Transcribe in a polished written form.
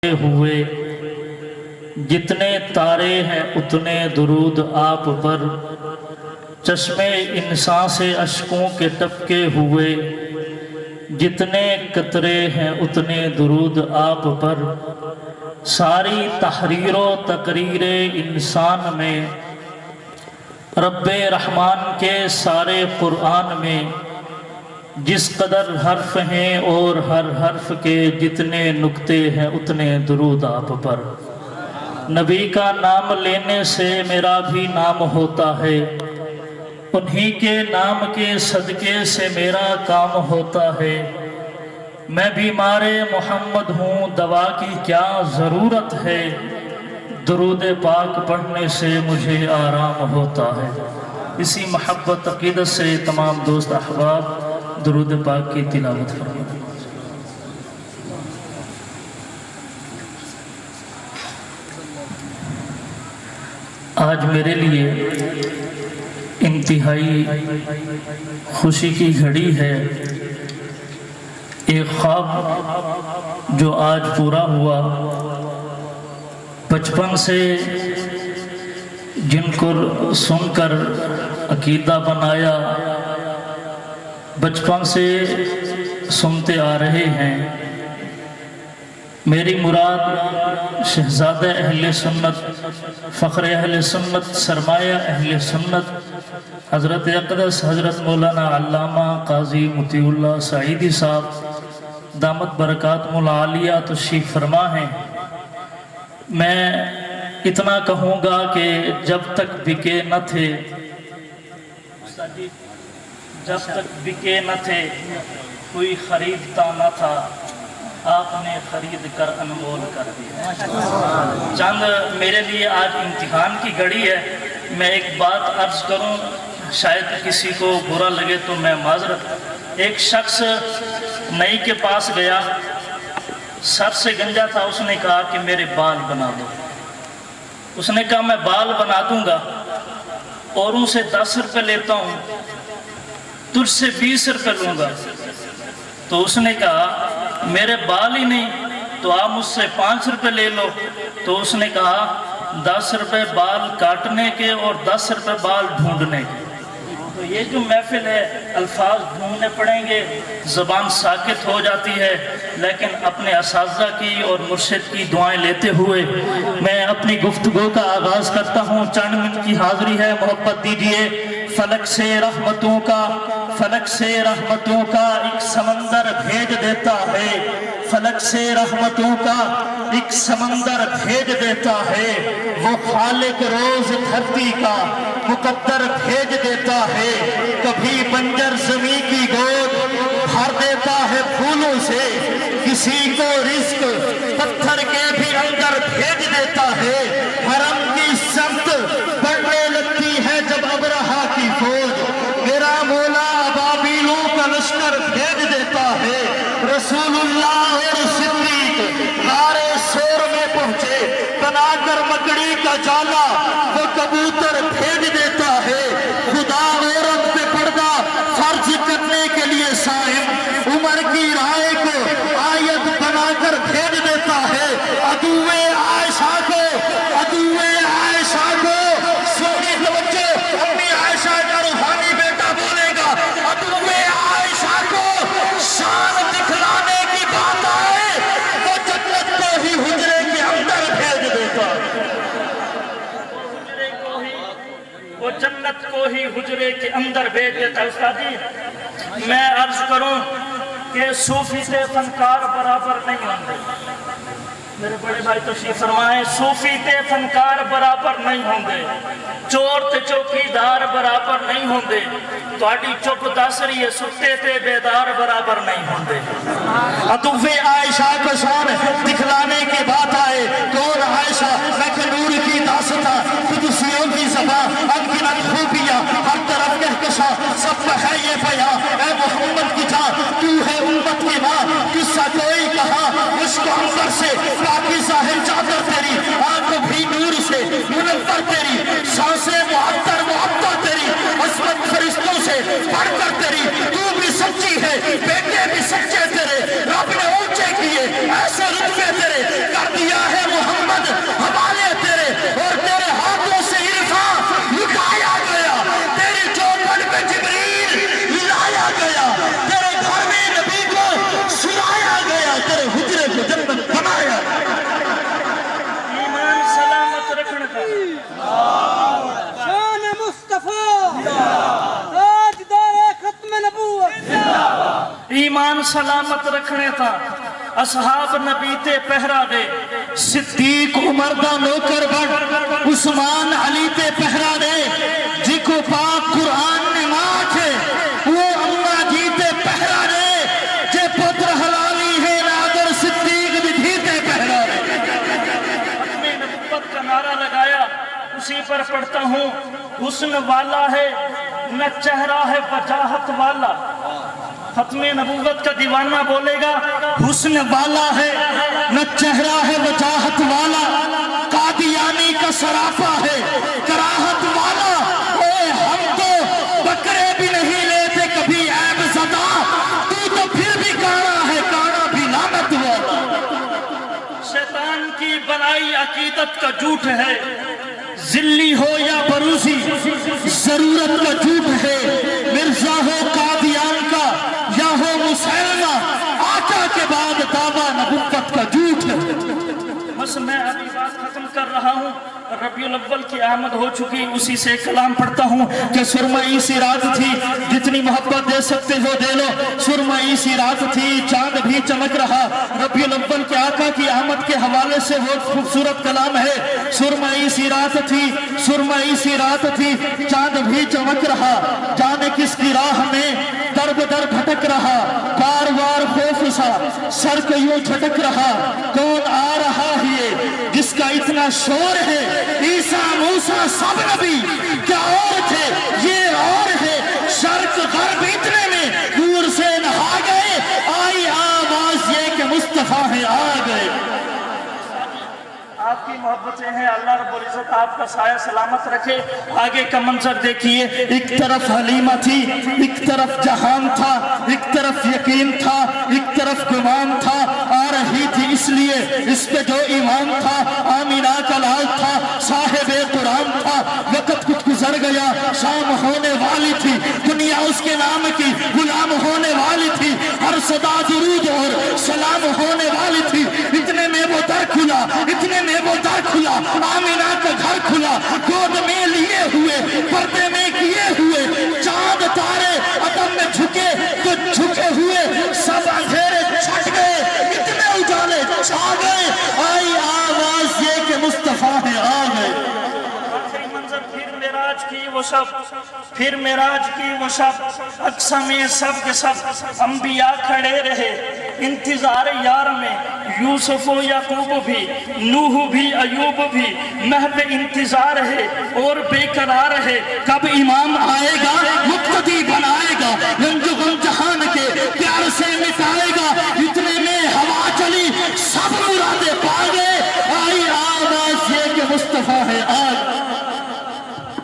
ہوئے جتنے تارے ہیں اتنے درود آپ پر، چشمے انسان سے اشکوں کے ٹپکے ہوئے جتنے قطرے ہیں اتنے درود آپ پر، ساری تحریر و تقریر انسان میں رب رحمان کے سارے قرآن میں جس قدر حرف ہیں اور ہر حرف کے جتنے نقطے ہیں اتنے درود آپ پر۔ نبی کا نام لینے سے میرا بھی نام ہوتا ہے، انہی کے نام کے صدقے سے میرا کام ہوتا ہے۔ میں بیمار محمد ہوں، دوا کی کیا ضرورت ہے، درود پاک پڑھنے سے مجھے آرام ہوتا ہے۔ اسی محبت عقیدت سے تمام دوست احباب درود پاک کی تلاوت فرمائیں۔ آج میرے لیے انتہائی خوشی کی گھڑی ہے۔ ایک خواب جو آج پورا ہوا، بچپن سے جن کو سن کر عقیدہ بنایا، بچپن سے سنتے آ رہے ہیں۔ میری مراد شہزادہ اہل سنت، فخر اہل سنت، سرمایہ اہل سنت حضرت اقدس حضرت مولانا علامہ قاضی مطیع اللہ سعیدی صاحب دامت برکاتہم العالیہ تشریف فرما ہیں۔ میں اتنا کہوں گا کہ جب تک بکے نہ تھے، جب تک بکے نہ تھے کوئی خریدتا نہ تھا، آپ نے خرید کر انمول کر دیا۔ چند میرے لیے آج امتحان کی گھڑی ہے۔ میں ایک بات عرض کروں، شاید کسی کو برا لگے تو میں معذرت۔ ایک شخص نئی کے پاس گیا، سر سے گنجا تھا، اس نے کہا کہ میرے بال بنا دو۔ اس نے کہا میں بال بنا دوں گا، اوروں سے 10 روپے لیتا ہوں، تجھ سے 20 روپے لوں گا۔ تو اس نے کہا میرے بال ہی نہیں تو آپ مجھ سے 5 روپے لے لو۔ تو اس نے کہا 10 روپے بال کاٹنے کے اور 10 روپے بال ڈھونڈنے کے۔ تو یہ جو محفل ہے، الفاظ ڈھونڈنے پڑیں گے، زبان ساکت ہو جاتی ہے، لیکن اپنے اساتذہ کی اور مرشد کی دعائیں لیتے ہوئے میں اپنی گفتگو کا آغاز کرتا ہوں۔ چند منٹ کی حاضری ہے، محبت دیجئے۔ فلک سے رحمتوں کا، فلک سے رحمتوں کا ایک سمندر بھیج دیتا ہے، فلک سے رحمتوں کا ایک سمندر بھیج دیتا ہے، وہ خالق روز دھرتی کا مقدر بھیج دیتا ہے۔ کبھی بنجر زمین کی گود بھر دیتا ہے پھولوں سے، کسی کو رزق پتھر کے بھی اندر بھیج دیتا ہے۔ حرم کی سمت بڑھنے لگتی ہے جب ابرہا کی فوج، میرا مولا ابابیلوں کا لشکر بھیج دیتا ہے۔ رسول اللہ اور صدیق غار سور میں پہنچے، بنا کر مکڑی کا جالا وہ کبوتر بھیج دیتا ہے۔ خدا عورت پہ پردہ فرض کرنے کے لیے صائم عمر کی رائے کو آیت بنا کر بھیج دیتا ہے۔ عدوِ عائشہ کو، عدوِ عائشہ کو، سنی توجہ، امی عائشہ کا روحانی بیٹا بولے گا، عدوِ عائشہ کو شان دکھلانے کی بات آئے وہ جنت کو ہی حجرے کے اندر بھیج دیتا ہے۔ وہ جنت کو ہی حجرے کے اندر بھیج دیتا ہے۔ استاد جی میں عرض کروں کہ صوفی سے فنکار برابر نہیں ہوں گے۔ میرے بڑے بھائی تشریف فرمائیں، صوفی تے فنکار برابر نہیں ہوں گے، چور تے چوکیدار برابر نہیں ہوں گے، تہاڈی چپ دس رہی ہے، ستے تے بیدار برابر نہیں ہوں گے۔ عدوِ عائشہ کو شان دکھلانے کی بات آئے، کون عائشہ؟ میں کہ نور کی داستہ، قدسیوں کی زبان، انگنت خوبیاں، ہر طرف کہکشاں، سب کا ہے یہ بیان، اے محمد کی جان تو ہے امت کی ماں، قصہ کوئی کہاں عشق عنبر سے پاکی ظاہر چادر تیری، آنکھ بھی نور سے منور تیری، سانسیں معطر معطر تیری، عصمت فرشتوں سے بڑھ کر تیری، تو بھی سچی ہے، بیٹے بھی سچے تیرے، رب نے اونچے کیے ایسے رتبے تیرے، کر ایمان سلامت رکھنے تا اصحاب نبی تے پہرا دے صدیق عمر دا نوکر بڑ عثمان علی تے پہرا دے جکو پاک قرآن نے ماں تھے وہ اممہ جی تے پہرا دے جے پتر حلالی ہے نادر صدیق بھی دھی تے پہرا دے ختم نبوت کا نعرہ لگایا اسی پر پڑھتا ہوں حسن والا ہے نہ چہرہ ہے وجاہت والا ختم نبوت کا دیوانہ بولے گا حسن والا ہے نہ چہرہ ہے وجاہت والا قادیانی کا سراپا ہے کراہت والا اے ہم تو بکرے بھی نہیں لیتے کبھی عیب زدہ تو پھر بھی کانا ہے کانا بھی لعنت والا شیطان کی بنائی عقیدت کا جھوٹ ہے ذلی ہو یا بروسی ضرورت کا جھوٹ ہے مرزا ہو قادیان کا یا ہو مسلمہ آقا کے بعد دعویٰ نبوت کا جھوٹ ہے بس میں ابھی بات ختم کر رہا ہوں ربیع الاول کی آمد ہو چکی اسی سے کلام پڑھتا ہوں کہ سرمئی سی رات تھی جتنی محبت دے سکتے ہو دے لو سرمئی سی رات تھی چاند بھی چمک رہا ربیع الاول کے آقا کی آمد کے حوالے سے بہت خوبصورت کلام ہے سرمئی سی رات تھی چاند بھی چمک رہا جانے کس کی راہ میں در بدر بھٹک رہا بار بار خوف سا سر کو یوں جھٹک رہا کون آ رہا ہے جس کا اتنا شور ہے عیسیٰ موسیٰ سب نبی کیا اور تھے یہ اور ہے شرق غرب اتنے میں دور سے نہا گئے آئی آواز یہ کہ مصطفیٰ ہے آ گئے آپ کی محبتیں ہیں اللہ رب العزت آپ کا سایہ سلامت رکھے آگے کا منظر دیکھیے ایک طرف حلیمہ تھی ایک طرف جہان تھا ایک طرف یقین تھا ایک طرف گمان تھا آ رہی تھی اس لیے اس پہ جو ایمان تھا آمینہ کا لال تھا صاحب قرآن تھا وقت کچھ گزر گیا شام ہونے والی تھی دنیا اس کے نام کی غلام ہونے والی تھی ہر صدا درود اور سلام ہونے والی تھی اتنے میں وہ در کھلا اتنے میں وہ در کھلا آمینہ کا گھر کھلا گود میں لیے ہوئے پردے میں کیے ہوئے چاند تارے عدم میں جھکے تو جھکے ہوئے سب اندھیرے چھٹ گئے اتنے اجالے چھا گئے آئی آواز یہ کہ مصطفیٰ ہے آ گئے آخری منظر پھر معراج کی وہ شب اقصی میں سب کے سب انبیاء کھڑے رہے انتظار یار میں یوسف و یعقوب بھی نوح بھی ایوب بھی محو انتظار ہے اور بے قرار ہے کب امام آئے گا مقتدی بنائے گا